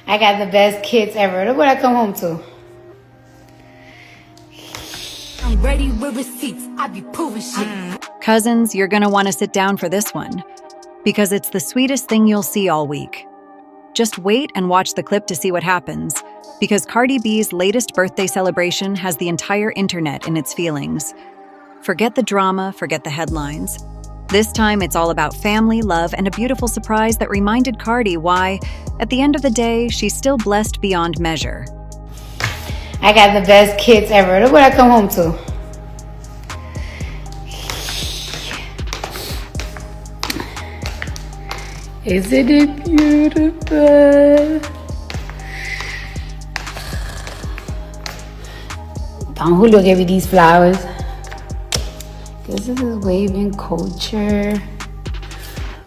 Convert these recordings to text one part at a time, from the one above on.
I got the best kids ever. Look what I come home to. I'm ready with receipts. I be proving shit. Cousins, you're gonna want to sit down for this one, because it's the sweetest thing you'll see all week. Just wait and watch the clip to see what happens, because Cardi B's latest birthday celebration has the entire internet in its feelings. Forget the drama, forget the headlines. This time, it's all about family, love, and a beautiful surprise that reminded Cardi why, at the end of the day, she's still blessed beyond measure. I got the best kids ever. Look what I come home to. Isn't it beautiful? Don Julio gave me these flowers. This is his waving culture.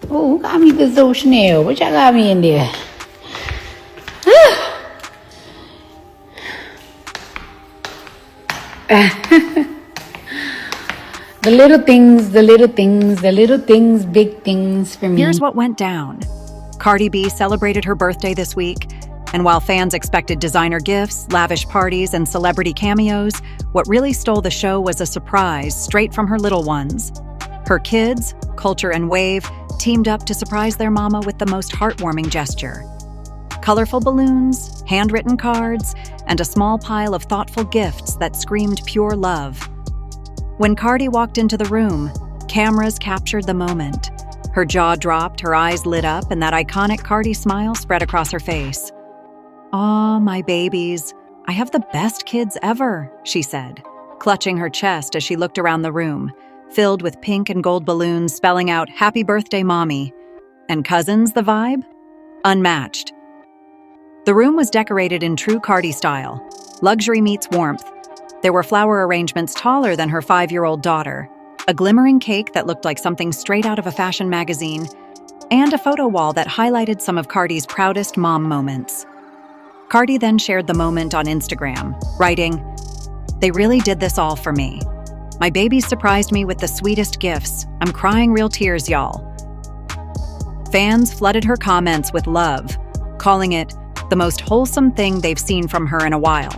Oh, who got me this little Chanel? What y'all got me in there? The little things, the little things, the little things, big things for me. Here's what went down. Cardi B celebrated her birthday this week, and while fans expected designer gifts, lavish parties, and celebrity cameos, what really stole the show was a surprise straight from her little ones. Her kids, Culture and Wave, teamed up to surprise their mama with the most heartwarming gesture. Colorful balloons, handwritten cards, and a small pile of thoughtful gifts that screamed pure love. When Cardi walked into the room, cameras captured the moment. Her jaw dropped, her eyes lit up, and that iconic Cardi smile spread across her face. "Aw, my babies, I have the best kids ever," she said, clutching her chest as she looked around the room, filled with pink and gold balloons spelling out "Happy Birthday, Mommy." And cousins, the vibe? Unmatched. The room was decorated in true Cardi style. Luxury meets warmth. There were flower arrangements taller than her 5-year-old daughter, a glimmering cake that looked like something straight out of a fashion magazine, and a photo wall that highlighted some of Cardi's proudest mom moments. Cardi then shared the moment on Instagram, writing, "They really did this all for me. My babies surprised me with the sweetest gifts. I'm crying real tears, y'all." Fans flooded her comments with love, calling it the most wholesome thing they've seen from her in a while.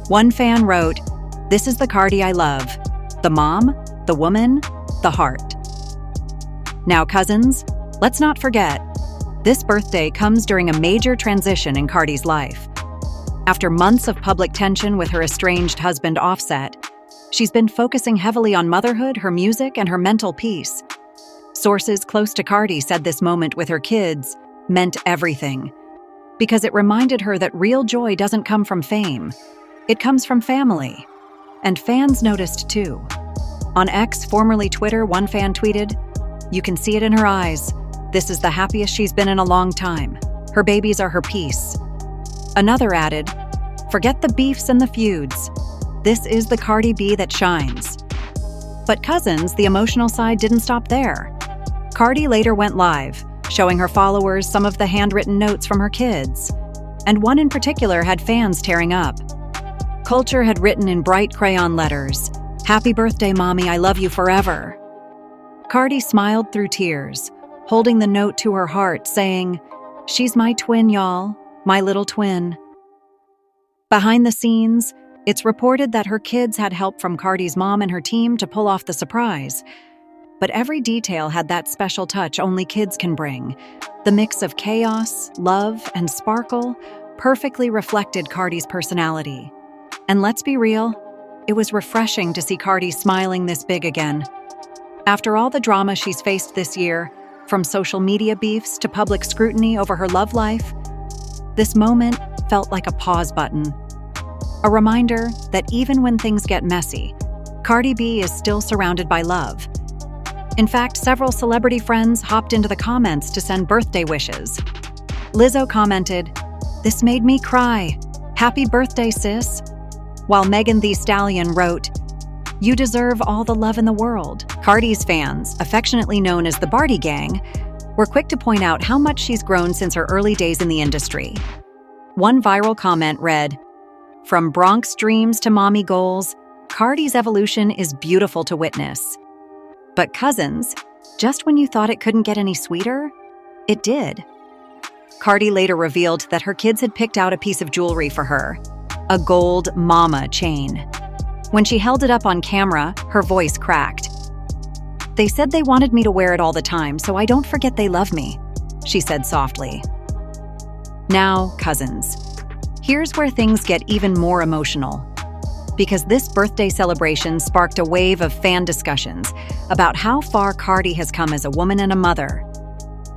One fan wrote, "This is the Cardi I love. The mom, the woman, the heart." Now, cousins, let's not forget, this birthday comes during a major transition in Cardi's life. After months of public tension with her estranged husband Offset, she's been focusing heavily on motherhood, her music, and her mental peace. Sources close to Cardi said this moment with her kids meant everything, because it reminded her that real joy doesn't come from fame. It comes from family. And fans noticed too. On X, formerly Twitter, one fan tweeted, "You can see it in her eyes. This is the happiest she's been in a long time. Her babies are her peace." Another added, "Forget the beefs and the feuds. This is the Cardi B that shines." But cousins, the emotional side didn't stop there. Cardi later went live, showing her followers some of the handwritten notes from her kids. And one in particular had fans tearing up. Culture had written in bright crayon letters, "Happy birthday, Mommy, I love you forever." Cardi smiled through tears, holding the note to her heart, saying, "She's my twin, y'all, my little twin." Behind the scenes, it's reported that her kids had help from Cardi's mom and her team to pull off the surprise. But every detail had that special touch only kids can bring. The mix of chaos, love, and sparkle perfectly reflected Cardi's personality. And let's be real, it was refreshing to see Cardi smiling this big again. After all the drama she's faced this year, from social media beefs to public scrutiny over her love life, this moment felt like a pause button. A reminder that even when things get messy, Cardi B is still surrounded by love. In fact, several celebrity friends hopped into the comments to send birthday wishes. Lizzo commented, "This made me cry. Happy birthday, sis." While Megan Thee Stallion wrote, "You deserve all the love in the world." Cardi's fans, affectionately known as the Barty Gang, were quick to point out how much she's grown since her early days in the industry. One viral comment read, "From Bronx dreams to mommy goals, Cardi's evolution is beautiful to witness." But cousins, just when you thought it couldn't get any sweeter, it did. Cardi later revealed that her kids had picked out a piece of jewelry for her, a gold mama chain. When she held it up on camera, her voice cracked. "They said they wanted me to wear it all the time, so I don't forget they love me," she said softly. Now, cousins. Here's where things get even more emotional. Because this birthday celebration sparked a wave of fan discussions about how far Cardi has come as a woman and a mother.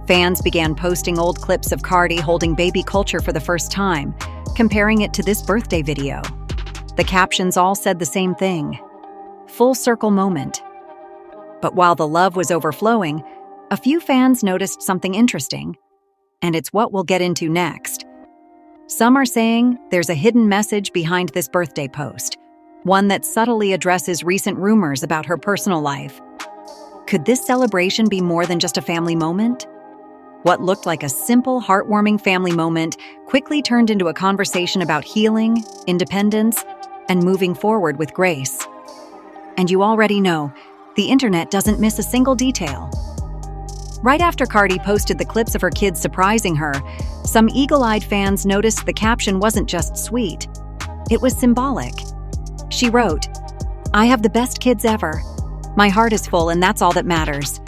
Fans began posting old clips of Cardi holding baby culture for the first time, comparing it to this birthday video. The captions all said the same thing: full circle moment. But while the love was overflowing, a few fans noticed something interesting, and it's what we'll get into next. Some are saying there's a hidden message behind this birthday post, one that subtly addresses recent rumors about her personal life. Could this celebration be more than just a family moment? What looked like a simple, heartwarming family moment quickly turned into a conversation about healing, independence, and moving forward with grace. And you already know, the internet doesn't miss a single detail. Right after Cardi posted the clips of her kids surprising her, some eagle-eyed fans noticed the caption wasn't just sweet. It was symbolic. She wrote, "I have the best kids ever. My heart is full and that's all that matters."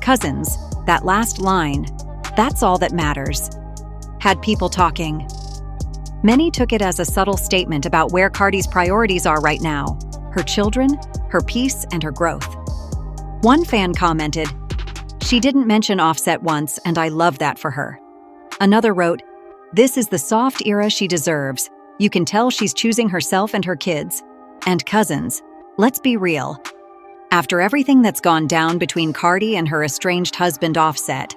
Cousins, that last line, "that's all that matters," had people talking. Many took it as a subtle statement about where Cardi's priorities are right now: her children, her peace, and her growth. One fan commented, "She didn't mention Offset once, and I love that for her." Another wrote, "This is the soft era she deserves. You can tell she's choosing herself and her kids." And cousins, let's be real. After everything that's gone down between Cardi and her estranged husband Offset,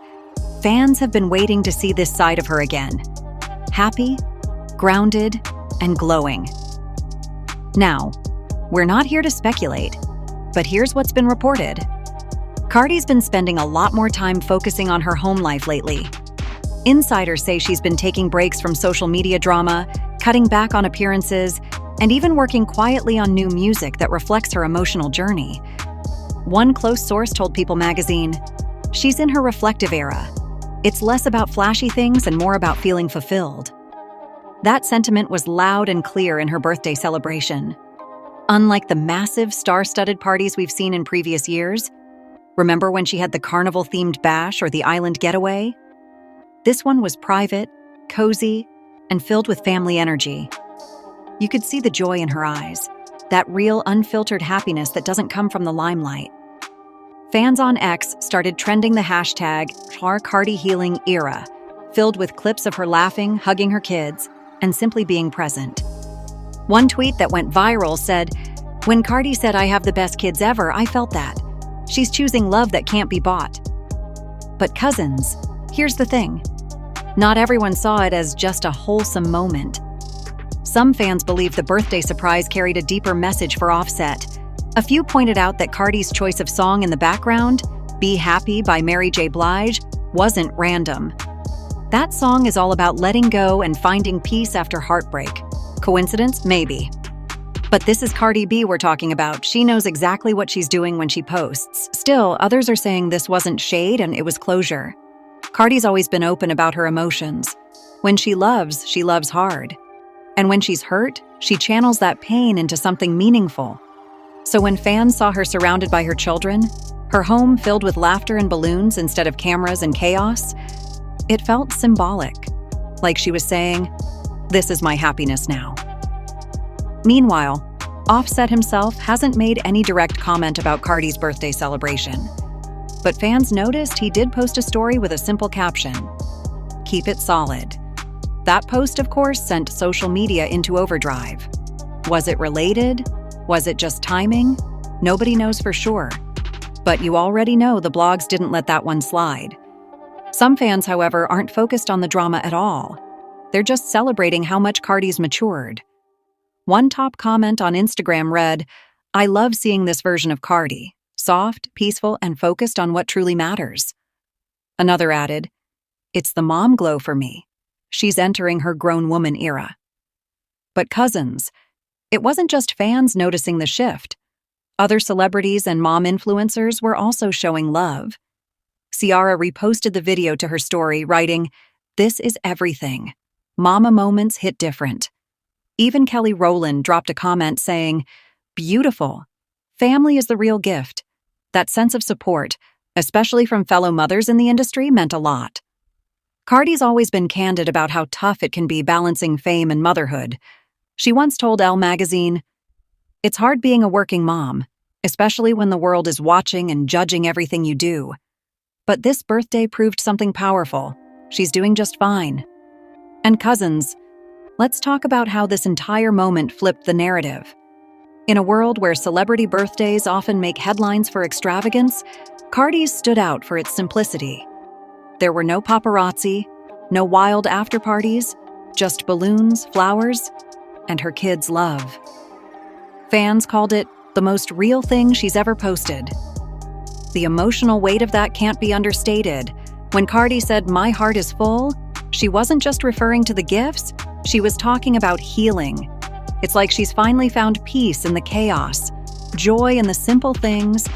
fans have been waiting to see this side of her again. Happy, grounded, and glowing. Now, we're not here to speculate, but here's what's been reported. Cardi's been spending a lot more time focusing on her home life lately. Insiders say she's been taking breaks from social media drama, cutting back on appearances, and even working quietly on new music that reflects her emotional journey. One close source told People magazine, "She's in her reflective era. It's less about flashy things and more about feeling fulfilled." That sentiment was loud and clear in her birthday celebration. Unlike the massive, star-studded parties we've seen in previous years, remember when she had the carnival-themed bash or the island getaway? This one was private, cozy, and filled with family energy. You could see the joy in her eyes, that real, unfiltered happiness that doesn't come from the limelight. Fans on X started trending the hashtag #CardiHealingEra, filled with clips of her laughing, hugging her kids, and simply being present. One tweet that went viral said, "When Cardi said I have the best kids ever, I felt that. She's choosing love that can't be bought." But cousins, here's the thing. Not everyone saw it as just a wholesome moment. Some fans believe the birthday surprise carried a deeper message for Offset. A few pointed out that Cardi's choice of song in the background, "Be Happy" by Mary J. Blige, wasn't random. That song is all about letting go and finding peace after heartbreak. Coincidence? Maybe. But this is Cardi B we're talking about. She knows exactly what she's doing when she posts. Still, others are saying this wasn't shade and it was closure. Cardi's always been open about her emotions. When she loves hard. And when she's hurt, she channels that pain into something meaningful. So when fans saw her surrounded by her children, her home filled with laughter and balloons instead of cameras and chaos, it felt symbolic. Like she was saying, "This is my happiness now." Meanwhile, Offset himself hasn't made any direct comment about Cardi's birthday celebration. But fans noticed he did post a story with a simple caption, "Keep it solid." That post, of course, sent social media into overdrive. Was it related? Was it just timing? Nobody knows for sure. But you already know the blogs didn't let that one slide. Some fans, however, aren't focused on the drama at all. They're just celebrating how much Cardi's matured. One top comment on Instagram read, "I love seeing this version of Cardi. Soft, peaceful, and focused on what truly matters." Another added, "It's the mom glow for me. She's entering her grown woman era." But cousins, it wasn't just fans noticing the shift. Other celebrities and mom influencers were also showing love. Ciara reposted the video to her story, writing, This is everything. Mama moments hit different. Even Kelly Rowland dropped a comment saying, "Beautiful. Family is the real gift." That sense of support, especially from fellow mothers in the industry, meant a lot. Cardi's always been candid about how tough it can be balancing fame and motherhood. She once told Elle magazine, "It's hard being a working mom, especially when the world is watching and judging everything you do. But this birthday proved something powerful. She's doing just fine." And cousins, let's talk about how this entire moment flipped the narrative. In a world where celebrity birthdays often make headlines for extravagance, Cardi's stood out for its simplicity. There were no paparazzi, no wild after-parties, just balloons, flowers, and her kids' love. Fans called it the most real thing she's ever posted. The emotional weight of that can't be understated. When Cardi said, "My heart is full," she wasn't just referring to the gifts, she was talking about healing. It's like she's finally found peace in the chaos, joy in the simple things,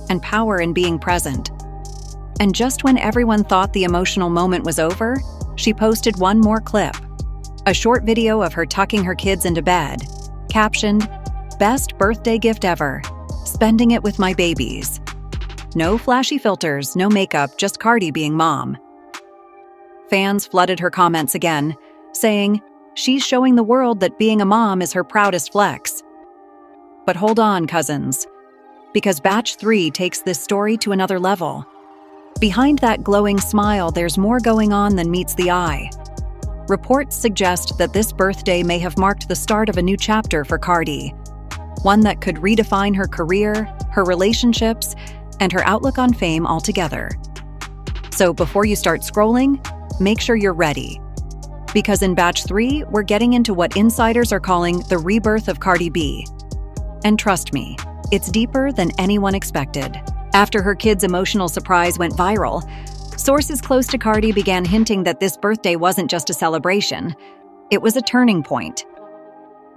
and power in being present. And just when everyone thought the emotional moment was over, she posted one more clip. A short video of her tucking her kids into bed, captioned, "Best birthday gift ever. Spending it with my babies." No flashy filters, no makeup, just Cardi being mom. Fans flooded her comments again, saying, "She's showing the world that being a mom is her proudest flex." But hold on, cousins, because Batch 3 takes this story to another level. Behind that glowing smile, there's more going on than meets the eye. Reports suggest that this birthday may have marked the start of a new chapter for Cardi, one that could redefine her career, her relationships, and her outlook on fame altogether. So before you start scrolling, make sure you're ready. Because in Batch 3, we're getting into what insiders are calling the rebirth of Cardi B. And trust me, it's deeper than anyone expected. After her kid's emotional surprise went viral, sources close to Cardi began hinting that this birthday wasn't just a celebration, it was a turning point.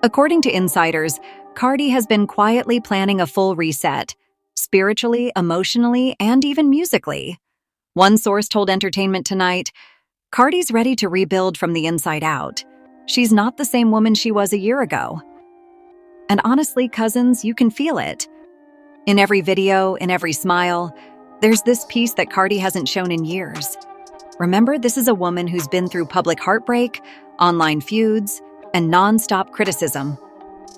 According to insiders, Cardi has been quietly planning a full reset, spiritually, emotionally, and even musically. One source told Entertainment Tonight, "Cardi's ready to rebuild from the inside out. She's not the same woman she was a year ago." And honestly, cousins, you can feel it. In every video, in every smile, there's this piece that Cardi hasn't shown in years. Remember, this is a woman who's been through public heartbreak, online feuds, and non-stop criticism.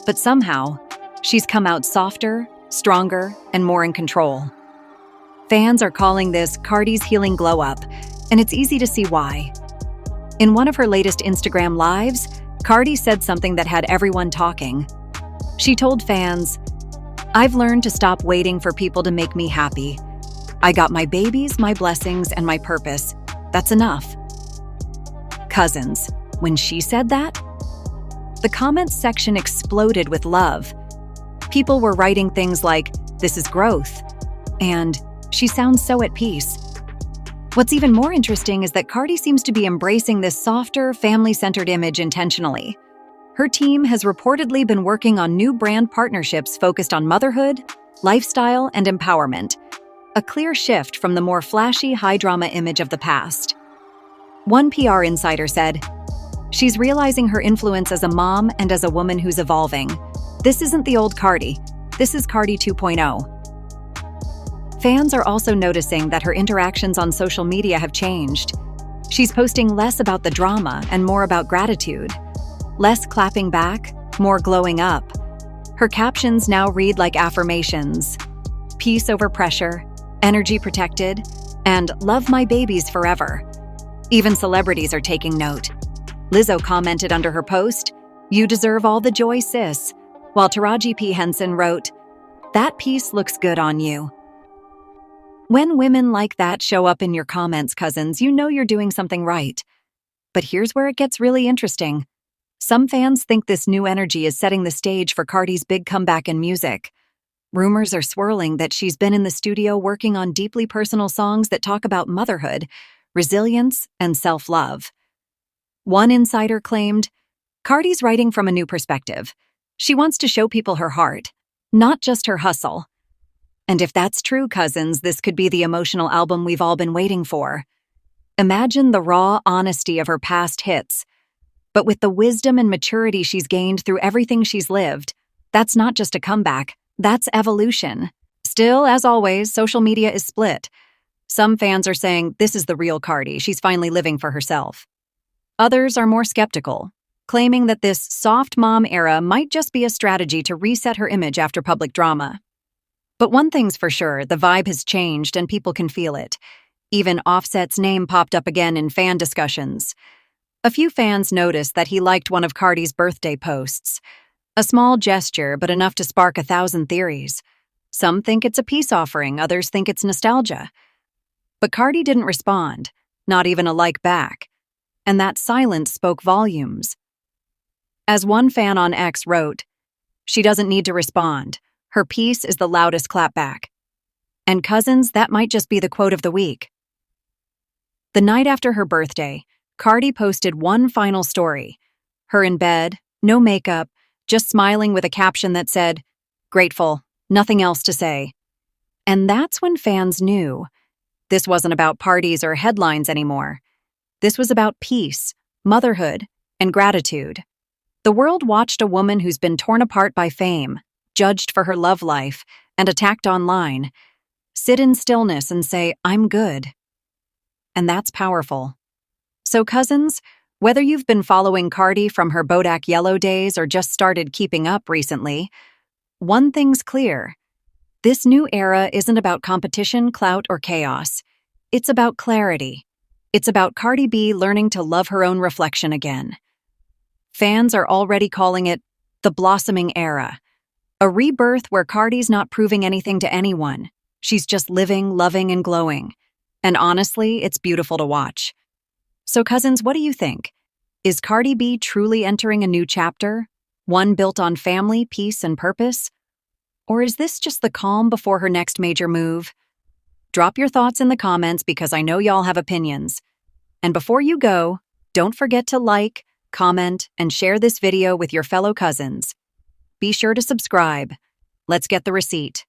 But somehow, she's come out softer, stronger, and more in control. Fans are calling this Cardi's healing glow-up, and it's easy to see why. In one of her latest Instagram lives, Cardi said something that had everyone talking. She told fans, "I've learned to stop waiting for people to make me happy. I got my babies, my blessings, and my purpose. That's enough." Cousins, when she said that, the comments section exploded with love. People were writing things like, "This is growth," and "She sounds so at peace." What's even more interesting is that Cardi seems to be embracing this softer, family-centered image intentionally. Her team has reportedly been working on new brand partnerships focused on motherhood, lifestyle, and empowerment, a clear shift from the more flashy, high-drama image of the past. One PR insider said, "She's realizing her influence as a mom and as a woman who's evolving. This isn't the old Cardi. This is Cardi 2.0. Fans are also noticing that her interactions on social media have changed. She's posting less about the drama and more about gratitude. Less clapping back, more glowing up. Her captions now read like affirmations: "Peace over pressure," "Energy protected," and "Love my babies forever." Even celebrities are taking note. Lizzo commented under her post, "You deserve all the joy, sis," while Taraji P. Henson wrote, "That piece looks good on you." When women like that show up in your comments, cousins, you know you're doing something right. But here's where it gets really interesting. Some fans think this new energy is setting the stage for Cardi's big comeback in music. Rumors are swirling that she's been in the studio working on deeply personal songs that talk about motherhood, resilience, and self-love. One insider claimed, "Cardi's writing from a new perspective. She wants to show people her heart, not just her hustle." And if that's true, cousins, this could be the emotional album we've all been waiting for. Imagine the raw honesty of her past hits. But with the wisdom and maturity she's gained through everything she's lived, that's not just a comeback, that's evolution. Still, as always, social media is split. Some fans are saying this is the real Cardi, she's finally living for herself. Others are more skeptical, claiming that this soft mom era might just be a strategy to reset her image after public drama. But one thing's for sure, the vibe has changed and people can feel it. Even Offset's name popped up again in fan discussions. A few fans noticed that he liked one of Cardi's birthday posts. A small gesture, but enough to spark 1,000 theories. Some think it's a peace offering, others think it's nostalgia. But Cardi didn't respond, not even a like back. And that silence spoke volumes. As one fan on X wrote, "She doesn't need to respond. Her peace is the loudest clapback." And cousins, that might just be the quote of the week. The night after her birthday, Cardi posted one final story. Her in bed, no makeup, just smiling with a caption that said, "Grateful, nothing else to say." And that's when fans knew. This wasn't about parties or headlines anymore. This was about peace, motherhood, and gratitude. The world watched a woman who's been torn apart by fame, judged for her love life, and attacked online, sit in stillness and say, "I'm good." And that's powerful. So cousins, whether you've been following Cardi from her Bodak Yellow days or just started keeping up recently, one thing's clear. This new era isn't about competition, clout, or chaos. It's about clarity. It's about Cardi B learning to love her own reflection again. Fans are already calling it the blossoming era, a rebirth where Cardi's not proving anything to anyone. She's just living, loving, and glowing. And honestly, it's beautiful to watch. So cousins, what do you think? Is Cardi B truly entering a new chapter? One built on family, peace, and purpose? Or is this just the calm before her next major move? Drop your thoughts in the comments because I know y'all have opinions. And before you go, don't forget to like, comment, and share this video with your fellow cousins. Be sure to subscribe. Let's get the receipt.